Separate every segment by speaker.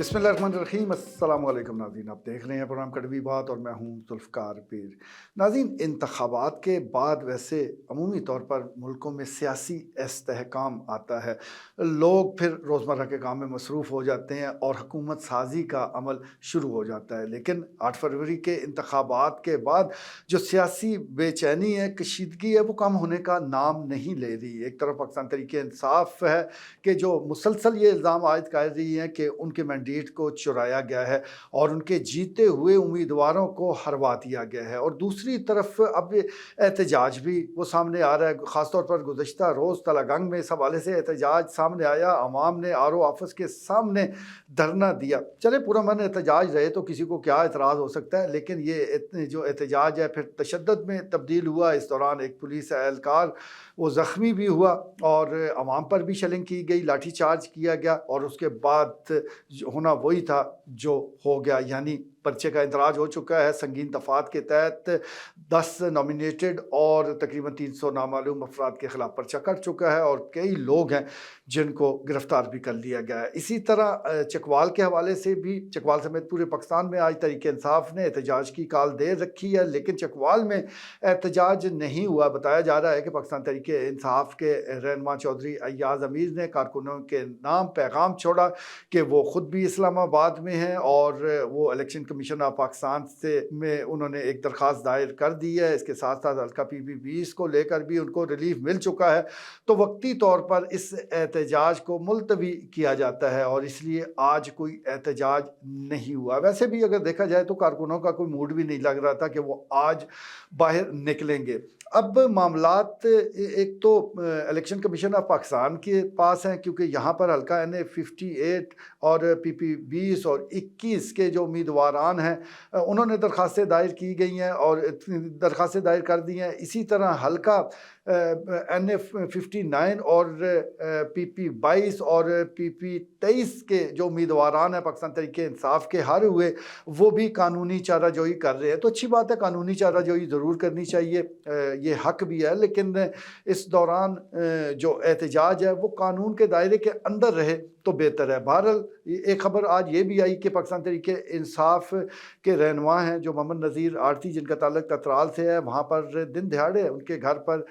Speaker 1: बिस्मिल्लाहिर्रहमानिर्रहीम। अस्सलाम वालेकुम नाज़रीन, आप देख रहे हैं प्रोग्राम कड़वी बात और मैं हूं जुल्फ़कार पीर। नाज़रीन, इंतखाबात के बाद वैसे अमूमी तौर पर मुल्कों में सियासी इस्तेहकाम आता है, लोग फिर रोज़मर्रा के काम में मसरूफ़ हो जाते हैं और हुकूमत साजी का अमल शुरू हो जाता है। लेकिन 8 फरवरी के इंतखाबात के बाद जो सियासी बेचैनी है, कशीदगी है, वो कम होने का नाम नहीं ले रही। एक तरफ पाकिस्तान तहरीक इंसाफ है कि जो मुसलसल ये इल्ज़ाम आयद कर रही हैं कि उनके मैंडेट को चुराया गया है और उनके जीते हुए उम्मीदवारों को हरवा दिया गया है, और दूसरी तरफ अब एहतजाज भी वो सामने आ रहा है। ख़ासतौर पर गुज़श्ता रोज़ तलागंग में इस हवाले से एहतजाज सामने आया, अवाम ने आर ओ ऑफिस के सामने धरना दिया। चले पूरा मन एहतजाज रहे तो किसी को क्या एतराज़ हो सकता है, लेकिन ये जो एहतजाज है फिर तशद्दुद में तब्दील हुआ। इस दौरान एक पुलिस एहलकार वो ज़ख्मी भी हुआ और अवाम पर भी शेलिंग की गई, लाठी चार्ज किया गया, और उसके बाद होना वही था जो हो गया, यानी पर्चे का इंदराज हो चुका है। संगीन दफात के तहत 10 नॉमिनेटेड और तकरीबन 300 नामालूम अफराद के खिलाफ पर्चा कट चुका है और कई लोग हैं जिनको गिरफ्तार भी कर लिया गया है। इसी तरह चकवाल के हवाले से भी, चकवाल समेत पूरे पाकिस्तान में आज तहरीक इंसाफ ने एहतजाज की काल दे रखी है, लेकिन चकवाल में एहतजाज नहीं हुआ। बताया जा रहा है कि पाकिस्तान तहरीक इंसाफ के रहनुमा चौधरी अय्याज अमीर ने कारकुनों के नाम पैगाम छोड़ा कि वो ख़ुद भी इस्लामाबाद में हैं और वो इलेक्शन कमीशन ऑफ पाकिस्तान से में उन्होंने एक दरख्वास्त दायर कर दी है। इसके साथ साथ हल्का PB-20 को लेकर भी उनको रिलीफ मिल चुका है, तो वक्ती तौर पर इस एहतजाज को मुलतवी किया जाता है और इसलिए आज कोई एहतजाज नहीं हुआ। वैसे भी अगर देखा जाए तो कारकुनों का कोई मूड भी नहीं लग रहा था कि वो आज बाहर निकलेंगे। अब मामलात एक तो इलेक्शन कमीशन ऑफ पाकिस्तान के पास हैं, क्योंकि यहाँ पर हल्का NA 58 और PP-20 और 21 के जो उम्मीदवारान हैं उन्होंने दरख्वास्तें दायर की गई हैं और दरख्वास्तें दायर कर दी हैं। इसी तरह हल्का NA 59 और PP-22 और PP-23 के जो उम्मीदवारान हैं पाकिस्तान तहरीक इंसाफ के हारे हुए, वो भी कानूनी चाराजोई कर रहे हैं। तो अच्छी बात है, कानूनी चाराजोई ज़रूर करनी चाहिए, ये हक भी है, लेकिन इस दौरान जो एहतजाज है वो कानून के दायरे के अंदर रहे तो बेहतर है। बहरहाल एक खबर आज ये भी आई कि पाकिस्तान तहरीक इंसाफ के रहनुमा हैं जो मोहम्मद नज़ीर आरती, जिनका ताल्लुक तत्राल से है, वहाँ पर दिन दिहाड़े उनके घर पर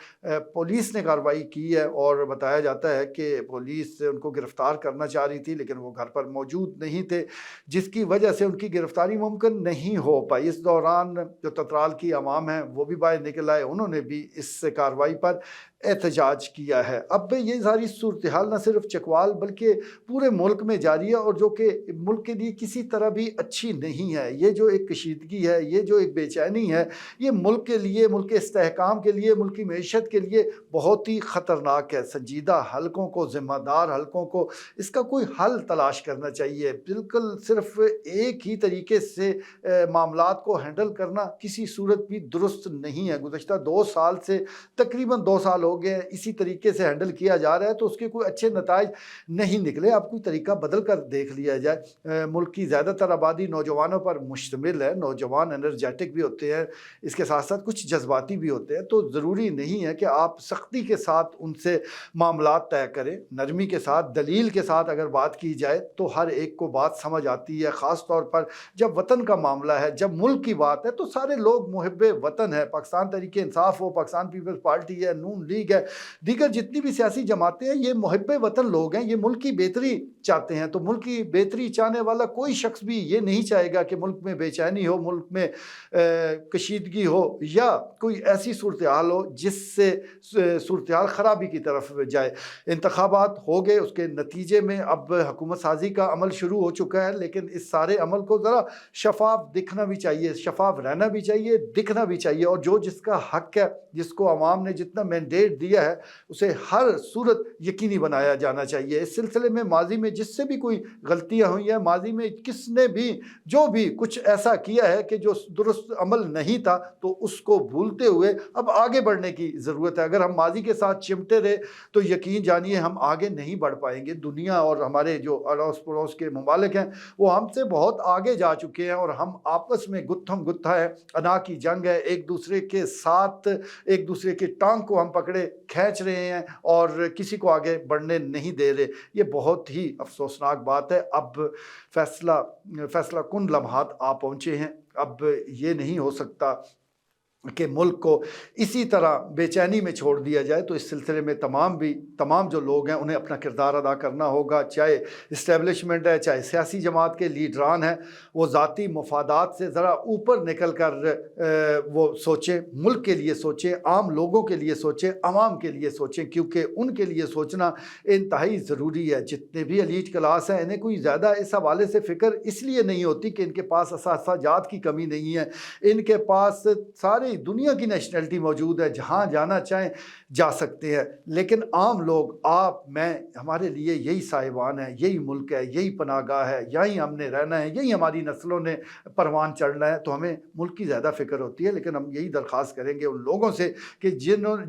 Speaker 1: पुलिस ने कार्रवाई की है और बताया जाता है कि पुलिस उनको गिरफ़्तार करना चाह रही थी, लेकिन वो घर पर मौजूद नहीं थे, जिसकी वजह से उनकी गिरफ़्तारी मुमकिन नहीं हो पाई। इस दौरान जो तत्राल की आवाम है वो भी बाहर निकल आए, उन्होंने भी इस कार्रवाई पर एहतजाज किया है। अब ये सारी सूरत हाल न सिर्फ चकवाल बल्कि पूरे मुल्क में जारी है और जो कि मुल्क के लिए किसी तरह भी अच्छी नहीं है। ये जो एक कशीदगी है, ये जो एक बेचैनी है, ये मुल्क के लिए, मुल्क के इस्तेहकाम के लिए, मुल्क की मईशत के लिए बहुत ही ख़तरनाक है। संजीदा हलकों को, ज़िम्मेदार हलकों को इसका कोई हल तलाश करना चाहिए। बिल्कुल सिर्फ एक ही तरीके से मामलात को हैंडल करना किसी सूरत भी दुरुस्त नहीं है। गुज़श्ता 2 साल से तकरीबन 2 साल हो गए इसी तरीके से हैंडल किया जा रहा है, तो उसके कोई अच्छे नताइज नहीं निकले। अब कोई तरीका बदल कर देख लिया जाए। मुल्क की ज़्यादातर आबादी नौजवानों पर मुश्तमिल है, नौजवान एनर्जेटिक भी होते हैं, इसके साथ साथ कुछ जज्बाती भी होते हैं, तो ज़रूरी नहीं है कि आप सख्ती के साथ उनसे मामलात तय करें। नरमी के साथ, दलील के साथ अगर बात की जाए तो हर एक को बात समझ आती है। ख़ास तौर पर जब वतन का मामला है, जब मुल्क की बात है, तो सारे लोग मुहिब्बे वतन है। पाकिस्तान तहरीक इंसाफ हो, पाकिस्तान पीपल्स पार्टी है, नून लीग है, दीगर जितनी भी सियासी जमातें हैं, ये मुहिब्बे वतन लोग हैं, ये मुल्क की बेहतरी चाहते हैं। तो मुल्क की बेहतरी चाहने वाला कोई शख्स भी ये नहीं चाहेगा कि मुल्क में बेचैनी हो, मुल्क में कशीदगी हो या कोई ऐसी सूरत हाल हो जिससे सूरत हाल ख़राबी की तरफ जाए। इंतखाबात हो गए, उसके नतीजे में अब हुकूमत साजी का अमल शुरू हो चुका है, लेकिन इस सारे अमल को ज़रा शफाफ दिखना भी चाहिए, शफाफ रहना भी चाहिए, दिखना भी चाहिए, और जो जिसका हक है, जिसको अवाम ने जितना मैंडेट दिया है, उसे हर सूरत यकीनी बनाया जाना चाहिए। इस सिलसिले में माजी में जिससे भी कोई गलतियाँ हुई हैं, माजी में किसने भी जो भी कुछ ऐसा किया है कि जो दुरुस्त अमल नहीं था, तो उसको भूलते हुए अब आगे बढ़ने की ज़रूरत है। अगर हम माजी के साथ चिमटे रहे तो यकीन जानिए हम आगे नहीं बढ़ पाएंगे। दुनिया और हमारे जो अड़ोस पड़ोस के ममालिक हैं वो हमसे बहुत आगे जा चुके हैं और हम आपस में गुत्थम गुत्था है, अना की जंग है, एक दूसरे के साथ एक दूसरे की टांग को हम पकड़े खींच रहे हैं और किसी को आगे बढ़ने नहीं दे रहे। ये बहुत ही افسوسناک بات ہے۔ اب فیصلہ کن لمحات آ پہنچے ہیں۔ اب یہ نہیں ہو سکتا کہ ملک کو اسی طرح بے چینی میں چھوڑ دیا جائے، تو اس سلسلے میں تمام جو لوگ ہیں انہیں اپنا کردار ادا کرنا ہوگا، چاہے اسٹیبلشمنٹ ہے، چاہے سیاسی جماعت کے لیڈران ہیں، وہ ذاتی مفادات سے ذرا اوپر نکل کر وہ سوچیں، ملک کے لیے سوچیں، عام لوگوں کے لیے سوچیں، عوام کے لیے سوچیں، کیونکہ ان کے لیے سوچنا انتہائی ضروری ہے۔ جتنے بھی ایلیٹ کلاس ہیں انہیں کوئی زیادہ اس حوالے سے فکر اس لیے نہیں ہوتی کہ ان کے پاس اساتذہ جات کی کمی نہیں ہے، ان کے پاس سارے دنیا کی نیشنلٹی موجود ہے، جہاں جانا چاہیں جا سکتے ہیں، لیکن عام لوگ، آپ، میں، ہمارے لیے یہی سائبان ہے، یہی ملک ہے، یہی پناہ گاہ ہے، یہی ہم نے رہنا ہے، یہی ہماری نسلوں نے پروان چڑھنا ہے، تو ہمیں ملک کی زیادہ فکر ہوتی ہے۔ لیکن ہم یہی درخواست کریں گے ان لوگوں سے کہ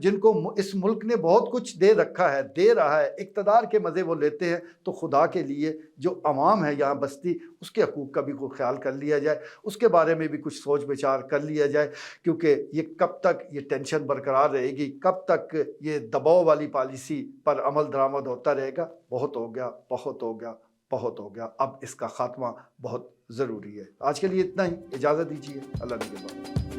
Speaker 1: جن کو اس ملک نے بہت کچھ دے رکھا ہے، دے رہا ہے، اقتدار کے مزے وہ لیتے ہیں، تو خدا کے لیے جو عوام ہے یہاں بستی، اس کے حقوق کا بھی کوئی خیال کر لیا جائے، اس کے بارے میں بھی کچھ سوچ بچار کر لیا جائے، کیونکہ یہ کب تک یہ ٹینشن برقرار رہے گی، کب تک یہ دباؤ والی پالیسی پر عمل درآمد ہوتا رہے گا۔ بہت ہو گیا، بہت ہو گیا، بہت ہو گیا، اب اس کا خاتمہ بہت ضروری ہے۔ آج کے لیے اتنا ہی، اجازت دیجیے، اللہ نگہبان۔